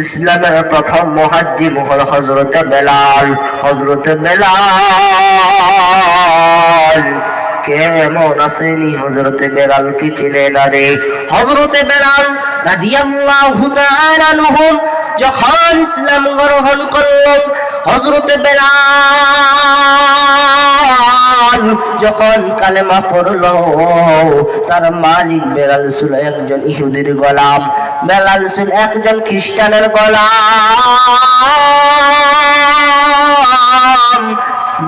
ইসলামের প্রথম মুহাজ্জিম হলো হযরতে বেলাল। হযরতে বেলাল কেমন আসেনি? হযরতে বেলাল কি চিনে না রে? হযরতে বেলাল রাদিয়াল্লাহু তাআলা আনহু যখন ইসলাম গ্রহণ করলেন, হযরতে বেলাল যখন কালেমা পড়ল, তার মালিক বেলাল ছিল একজন ইহুদির গোলাম, বেলাল ছিল একজন খ্রিস্টানের গোলাম।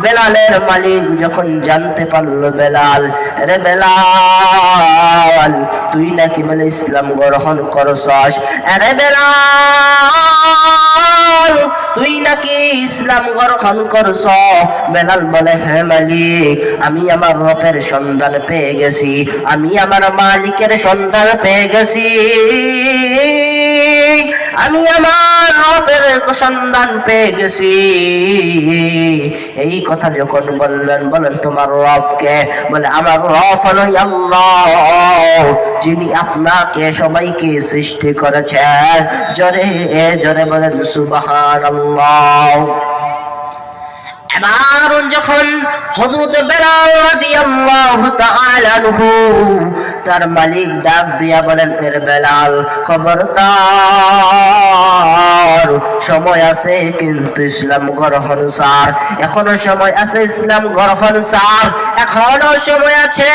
বেলালের মালিক যখন জানতে পারলো বেলাল, রে বেলাল তুই নাকি বলে ইসলাম গ্রহণ করছস, আরে বেলাল তুই নাকি ইসলাম গ্রহণ করছ? বেলাল বলে, হ্যাঁ মালিক, আমি আমার রবের সন্ধান পেয়ে গেছি, আমি আমার মালিকের সন্ধান পেয়ে গেছি, আমি আমার রবের সন্ধান পেয়ে গেছি। এই কথা যখন বললেন, বলেন তোমার রব কে? বলে আমার রব হলো আল্লাহ, যিনি আপনাকে সবাইকে সৃষ্টি করেছেন। জোরে জোরে বলেন সুবহানাল্লাহ। এবার যখন হযরত বেলাল রাদিয়াল্লাহু তাআলা আনহু তার মালিক ডাক দিয়া বলেন, এর বেলাল খবরদার, সময় আছে কিন্তু ইসলাম গ্রহণ ছাড়, এখনো সময় আছে ইসলাম গ্রহণ ছাড়, এখনো সময় আছে।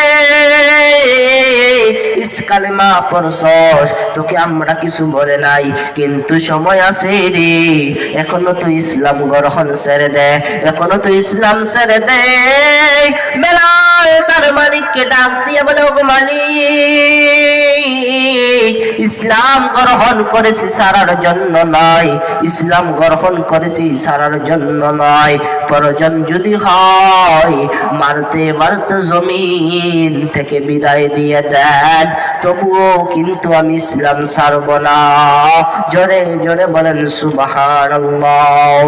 কালেমা পড়ছস, তোকে আমরা কিছু বলে নাই, কিন্তু সময় আছে রে, এখনো তুই ইসলাম গ্রহণ ছেড়ে দে, এখনো তুই ইসলাম ছেড়ে দে। বেলাল তার মালিককে ডাক দিয়ে বলে, ওগো মালিক, ইসলাম গ্রহণ করেছি সারার জন্য নয়, ইসলাম গ্রহণ করেছি সারার জন্য নয়, প্রয়োজন যদি হয় মারতে মারতে জমিন থেকে বিদায় দিয়ে দেন, তবুও কিন্তু আমি ইসলাম ছাড়ব না। জোরে জোরে বলেন সুবহানাল্লাহ।